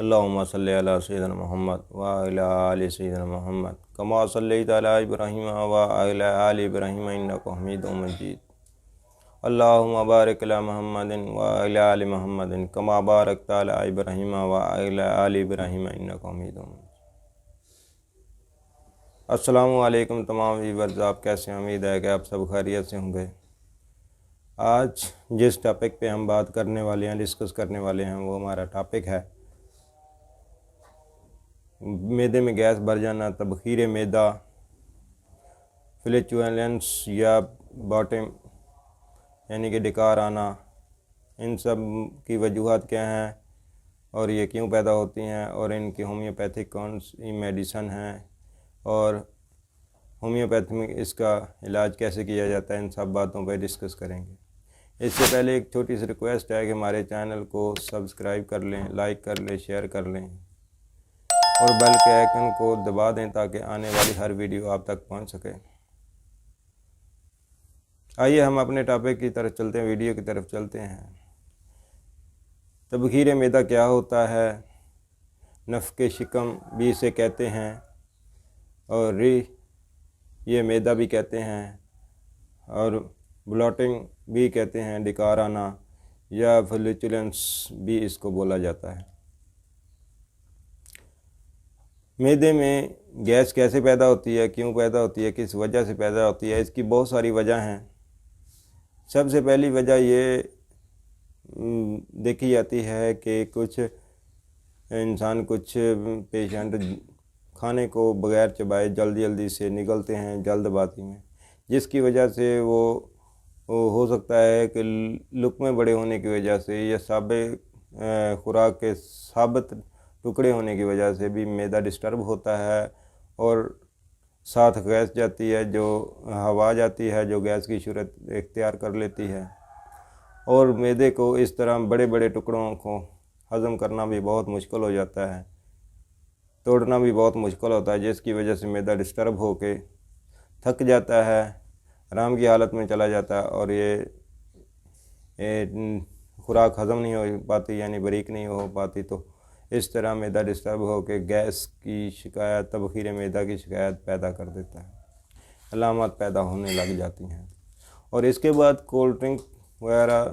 اللہم صلی علی سیدنا محمد وعلی آل سیدنا محمد کما صلیت علی ابراہیم وعلی آل ابراہیم انک حمید مجید اللہم بارک علی محمد وعلی آل محمد کما بارکت علی ابراہیم وعلی آل ابراہیم انک حمید مجید۔ السلام علیکم تمام ویورز، آپ کیسے ہیں؟ امید ہے کہ آپ سب خیریت سے ہوں گے۔ آج جس ٹاپک پہ ہم بات کرنے والے ہیں، ڈسکس کرنے والے ہیں، وہ ہمارا ٹاپک ہے معدے میں گیس بھر جانا، تبخیر معدہ، فلیچولنس یا باٹم یعنی کہ ڈکار آنا، ان سب کی وجوہات کیا ہیں اور یہ کیوں پیدا ہوتی ہیں، اور ان کی ہومیوپیتھک کون سی میڈیسن ہیں، اور ہومیوپیتھی میں اس کا علاج کیسے کیا جاتا ہے، ان سب باتوں پہ ڈسکس کریں گے۔ اس سے پہلے ایک چھوٹی سی ریکویسٹ ہے کہ ہمارے چینل کو سبسکرائب کر لیں، لائک کر لیں، شیئر کر لیں اور بیل کے آئیکن کو دبا دیں تاکہ آنے والی ہر ویڈیو آپ تک پہنچ سکے۔ آئیے ہم اپنے ٹاپک کی طرف چلتے ہیں، ویڈیو کی طرف چلتے ہیں۔ تبخیر معدہ کیا ہوتا ہے؟ نفخ شکم بھی اسے کہتے ہیں، اور یہ معدہ بھی کہتے ہیں، اور بلاٹنگ بھی کہتے ہیں، ڈکار آنا یا فلیچولنس بھی اس کو بولا جاتا ہے۔ معدے میں گیس کیسے پیدا ہوتی ہے، کیوں پیدا ہوتی ہے، کس وجہ سے پیدا ہوتی ہے؟ اس کی بہت ساری وجہ ہیں۔ سب سے پہلی وجہ یہ دیکھی جاتی ہے کہ کچھ پیشنٹ کھانے کو بغیر چبائے جلدی سے نگلتے ہیں جلد بازی میں، جس کی وجہ سے وہ ہو سکتا ہے کہ لقمے بڑے ہونے کی وجہ سے یا خوراک کے ثابت ٹکڑے ہونے کی وجہ سے بھی معدہ ڈسٹرب ہوتا ہے، اور ساتھ گیس جاتی ہے، جو ہوا جاتی ہے جو گیس کی صورت اختیار کر لیتی ہے، اور معدے کو اس طرح بڑے بڑے ٹکڑوں کو ہضم کرنا بھی بہت مشکل ہو جاتا ہے، توڑنا بھی بہت مشکل ہوتا ہے، جس کی وجہ سے معدہ ڈسٹرب ہو کے تھک جاتا ہے، آرام کی حالت میں چلا جاتا ہے، اور یہ خوراک ہضم نہیں ہو پاتی، یعنی بریک نہیں ہو پاتی، تو اس طرح معدہ ڈسٹرب ہو کے گیس کی شکایت، تبخیر معدہ کی شکایت پیدا کر دیتا ہے، علامات پیدا ہونے لگ جاتی ہیں۔ اور اس کے بعد کولڈ ڈرنک وغیرہ،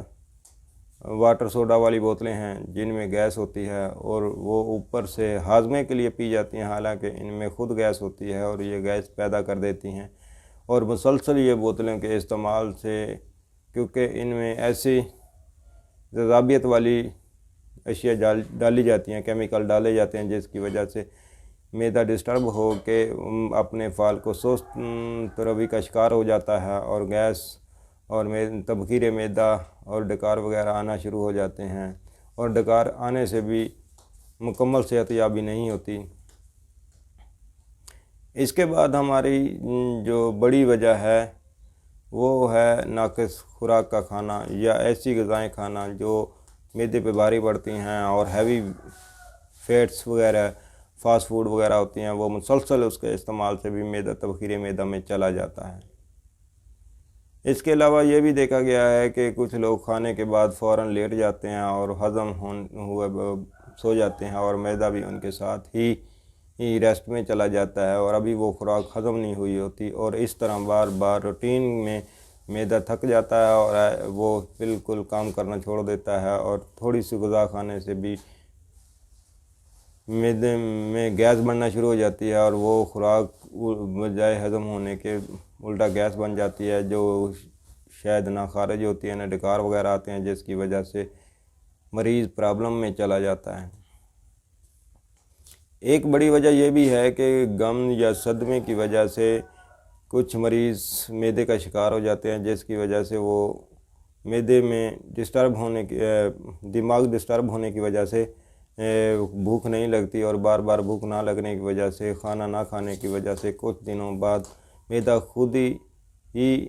واٹر سوڈا والی بوتلیں ہیں جن میں گیس ہوتی ہے، اور وہ اوپر سے ہاضمے کے لیے پی جاتی ہیں، حالانکہ ان میں خود گیس ہوتی ہے اور یہ گیس پیدا کر دیتی ہیں۔ اور مسلسل یہ بوتلوں کے استعمال سے، کیونکہ ان میں ایسی تیزابیت والی اشیاء ڈالی جاتی ہیں، کیمیکل ڈالے جاتے ہیں، جس کی وجہ سے معدہ ڈسٹرب ہو کے اپنے فعال کو سست روی کا شکار ہو جاتا ہے، اور گیس اور تبخیر معدہ اور ڈکار وغیرہ آنا شروع ہو جاتے ہیں، اور ڈکار آنے سے بھی مکمل صحت یابی نہیں ہوتی۔ اس کے بعد ہماری جو بڑی وجہ ہے وہ ہے ناقص خوراک کا کھانا، یا ایسی غذائیں کھانا جو معدے پہ بھاری پڑتی ہیں، اور ہیوی فیٹس وغیرہ، فاسٹ فوڈ وغیرہ ہوتی ہیں، وہ مسلسل اس کے استعمال سے بھی تبخیر معدہ میں چلا جاتا ہے۔ اس کے علاوہ یہ بھی دیکھا گیا ہے کہ کچھ لوگ کھانے کے بعد فوراً لیٹ جاتے ہیں اور ہضم ہوئے سو جاتے ہیں، اور معدہ بھی ان کے ساتھ ہی ریسٹ میں چلا جاتا ہے، اور ابھی وہ خوراک ہضم نہیں ہوئی ہوتی، اور اس طرح بار بار روٹین میں معدہ تھک جاتا ہے اور وہ بالکل کام کرنا چھوڑ دیتا ہے، اور تھوڑی سی غذا کھانے سے بھی معدے میں گیس بننا شروع ہو جاتی ہے، اور وہ خوراک بجائے ہضم ہونے کے الٹا گیس بن جاتی ہے، جو شاید نہ خارج ہوتی ہے، نہ ڈکار وغیرہ آتے ہیں، جس کی وجہ سے مریض پرابلم میں چلا جاتا ہے۔ ایک بڑی وجہ یہ بھی ہے کہ غم یا صدمے کی وجہ سے کچھ مریض معدے کا شکار ہو جاتے ہیں، جس کی وجہ سے وہ معدے میں دماغ ڈسٹرب ہونے کی وجہ سے بھوک نہیں لگتی، اور بار بار بھوک نہ لگنے کی وجہ سے، کھانا نہ کھانے کی وجہ سے کچھ دنوں بعد معدہ خود ہی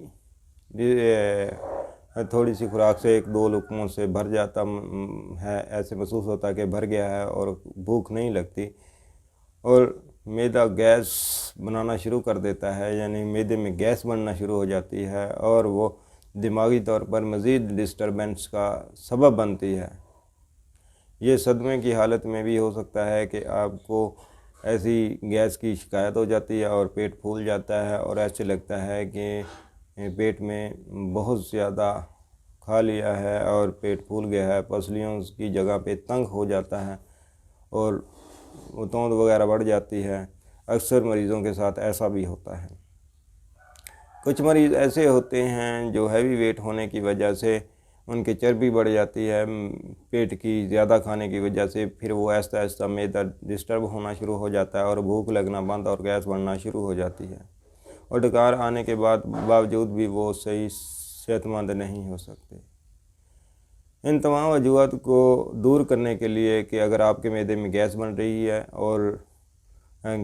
تھوڑی سی خوراک سے 1-2 لقموں سے بھر جاتا ہے، ایسے محسوس ہوتا ہے کہ بھر گیا ہے اور بھوک نہیں لگتی، اور معدہ گیس بنانا شروع کر دیتا ہے، یعنی معدے میں گیس بننا شروع ہو جاتی ہے، اور وہ دماغی طور پر مزید ڈسٹربنس کا سبب بنتی ہے۔ یہ صدمے کی حالت میں بھی ہو سکتا ہے کہ آپ کو ایسی گیس کی شکایت ہو جاتی ہے اور پیٹ پھول جاتا ہے اور ایسے لگتا ہے کہ پیٹ میں بہت زیادہ کھا لیا ہے اور پیٹ پھول گیا ہے، پسلیوں کی جگہ پہ تنگ ہو جاتا ہے اور توند وغیرہ بڑھ جاتی ہے۔ اکثر مریضوں کے ساتھ ایسا بھی ہوتا ہے۔ کچھ مریض ایسے ہوتے ہیں جو ہیوی ویٹ ہونے کی وجہ سے ان کی چربی بڑھ جاتی ہے پیٹ کی زیادہ کھانے کی وجہ سے، پھر وہ آہستہ آہستہ معدہ ڈسٹرب ہونا شروع ہو جاتا ہے اور بھوک لگنا بند اور گیس بڑھنا شروع ہو جاتی ہے، اور ڈکار آنے کے باوجود بھی وہ صحیح صحت مند نہیں ہو سکتے۔ ان تمام وجوہات کو دور کرنے کے لیے کہ اگر آپ کے معدے میں گیس بن رہی ہے اور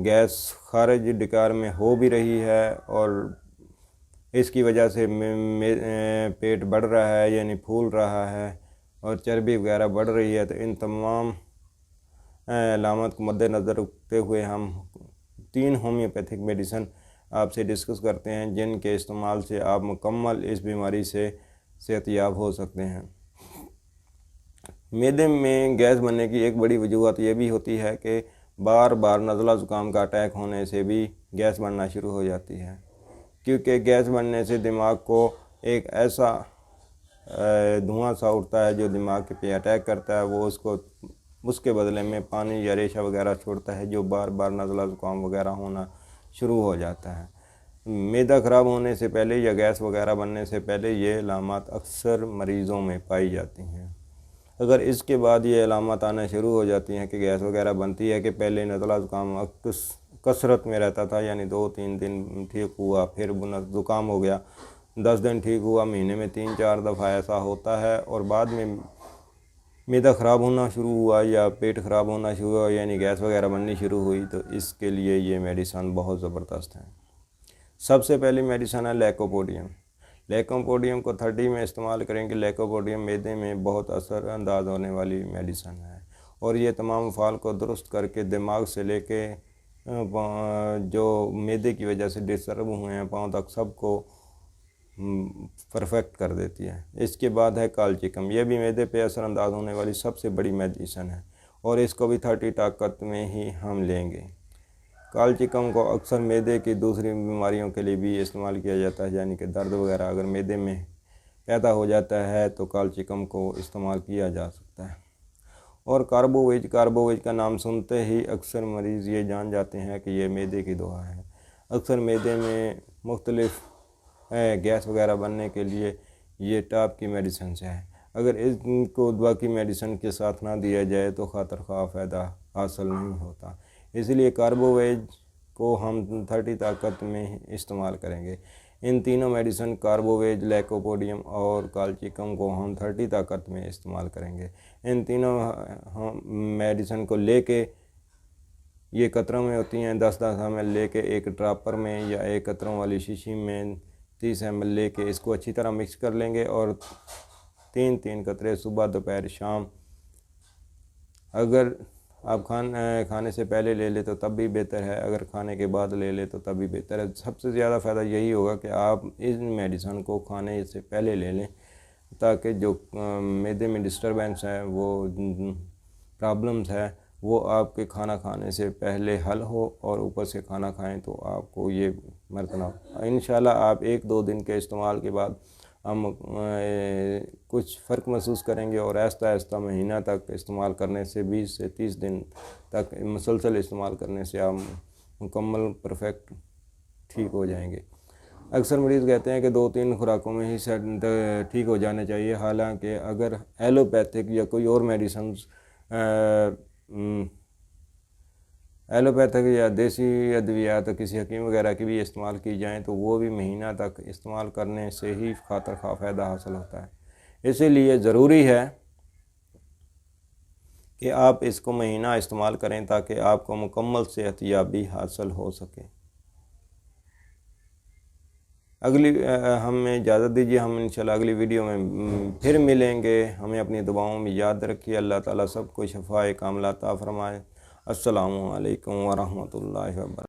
گیس خارج ڈکار میں ہو بھی رہی ہے اور اس کی وجہ سے پیٹ بڑھ رہا ہے یعنی پھول رہا ہے اور چربی وغیرہ بڑھ رہی ہے، تو ان تمام علامات کو مد نظر رکھتے ہوئے ہم 3 ہومیوپیتھک میڈیسن آپ سے ڈسکس کرتے ہیں جن کے استعمال سے آپ مکمل اس بیماری سے صحت یاب ہو سکتے ہیں۔ معدے میں گیس بننے کی ایک بڑی وجوہات یہ بھی ہوتی ہے کہ بار بار نزلہ زکام کا اٹیک ہونے سے بھی گیس بننا شروع ہو جاتی ہے، کیونکہ گیس بننے سے دماغ کو ایک ایسا دھواں سا اٹھتا ہے جو دماغ پہ اٹیک کرتا ہے، وہ اس کے بدلے میں پانی یا ریشہ وغیرہ چھوڑتا ہے جو بار بار نزلہ زکام وغیرہ ہونا شروع ہو جاتا ہے۔ معدہ خراب ہونے سے پہلے یا گیس وغیرہ بننے سے پہلے یہ علامات اکثر مریضوں میں پائی جاتی ہیں۔ اگر اس کے بعد یہ علامات آنا شروع ہو جاتی ہیں کہ گیس وغیرہ بنتی ہے کہ پہلے نزلہ زکام کثرت میں رہتا تھا، یعنی 2-3 دن ٹھیک ہوا، پھر زکام ہو گیا، 10 دن ٹھیک ہوا، مہینے میں 3-4 دفعہ ایسا ہوتا ہے، اور بعد میں معدہ خراب ہونا شروع ہوا یا پیٹ خراب ہونا شروع ہوا یعنی گیس وغیرہ بننی شروع ہوئی، تو اس کے لیے یہ میڈیسن بہت زبردست ہے۔ سب سے پہلی میڈیسن ہے لیکوپوڈیم۔ لیکوپوڈیم کو 30 میں استعمال کریں کہ لیکوپوڈیم معدے میں بہت اثر انداز ہونے والی میڈیسن ہے، اور یہ تمام افعال کو درست کر کے دماغ سے لے کے جو معدے کی وجہ سے ڈسٹرب ہوئے ہیں پاؤں تک سب کو پرفیکٹ کر دیتی ہے۔ اس کے بعد ہے کالچیکم، یہ بھی معدے پہ اثر انداز ہونے والی سب سے بڑی میڈیسن ہے، اور اس کو بھی 30 طاقت میں ہی ہم لیں گے۔ کالچیکم کو اکثر معدے کی دوسری بیماریوں کے لیے بھی استعمال کیا جاتا ہے، یعنی کہ درد وغیرہ اگر معدے میں پیدا ہو جاتا ہے تو کالچیکم کو استعمال کیا جا سکتا ہے۔ اور کاربوویج کا نام سنتے ہی اکثر مریض یہ جان جاتے ہیں کہ یہ معدے کی دوا ہے۔ اکثر معدے میں مختلف گیس وغیرہ بننے کے لیے یہ ٹاپ کی میڈیسنز ہے، اگر ان کو دوا کی میڈیسن کے ساتھ نہ دیا جائے تو خاطر خواہ فائدہ حاصل نہیں ہوتا، اس لیے کاربوویج کو ہم 30 طاقت میں استعمال کریں گے۔ ان تینوں میڈیسن کاربوویج، لیکوپوڈیم اور کالچیکم کو ہم 30 طاقت میں استعمال کریں گے۔ ان تینوں میڈیسن کو لے کے، یہ قطروں میں ہوتی ہیں، 10-10 ml لے کے ایک ڈراپر میں یا ایک قطروں والی شیشی میں 30 ml لے کے اس کو اچھی طرح مکس کر لیں گے، اور 3 قطرے صبح دوپہر شام، اگر آپ کھانے سے پہلے لے لیں تو تب بھی بہتر ہے، اگر کھانے کے بعد لے لیں تو تب بھی بہتر ہے۔ سب سے زیادہ فائدہ یہی ہوگا کہ آپ اس میڈیسن کو کھانے سے پہلے لے لیں، تاکہ جو معدے میں ڈسٹربنس ہے، وہ پرابلمز ہے، وہ آپ کے کھانا کھانے سے پہلے حل ہو، اور اوپر سے کھانا کھائیں تو آپ کو یہ مرتبہ انشاءاللہ آپ 1-2 دن کے استعمال کے بعد ہم کچھ فرق محسوس کریں گے، اور آہستہ آہستہ مہینہ تک استعمال کرنے سے 20 سے 30 دن تک مسلسل استعمال کرنے سے آپ مکمل پرفیکٹ ٹھیک ہو جائیں گے۔ اکثر مریض کہتے ہیں کہ 2-3 خوراکوں میں ہی ٹھیک ہو جانے چاہیے، حالانکہ اگر ایلوپیتھک یا کوئی اور میڈیسنز ایلوپیتھک یا دیسی ادویات کسی حکیم وغیرہ کی بھی استعمال کی جائیں تو وہ بھی مہینہ تک استعمال کرنے سے ہی خاطر خواہ فائدہ حاصل ہوتا ہے۔ اسی لیے ضروری ہے کہ آپ اس کو مہینہ استعمال کریں تاکہ آپ کو مکمل صحت یابی حاصل ہو سکے۔ ہمیں اجازت دیجیے، ہم انشاءاللہ اگلی ویڈیو میں پھر ملیں گے۔ ہمیں اپنی دعاؤں میں یاد رکھیے۔ اللہ تعالیٰ سب کو شفائے کاملہ عطا فرمائے۔ السلام علیکم ورحمۃ اللہ وبرکاتہ۔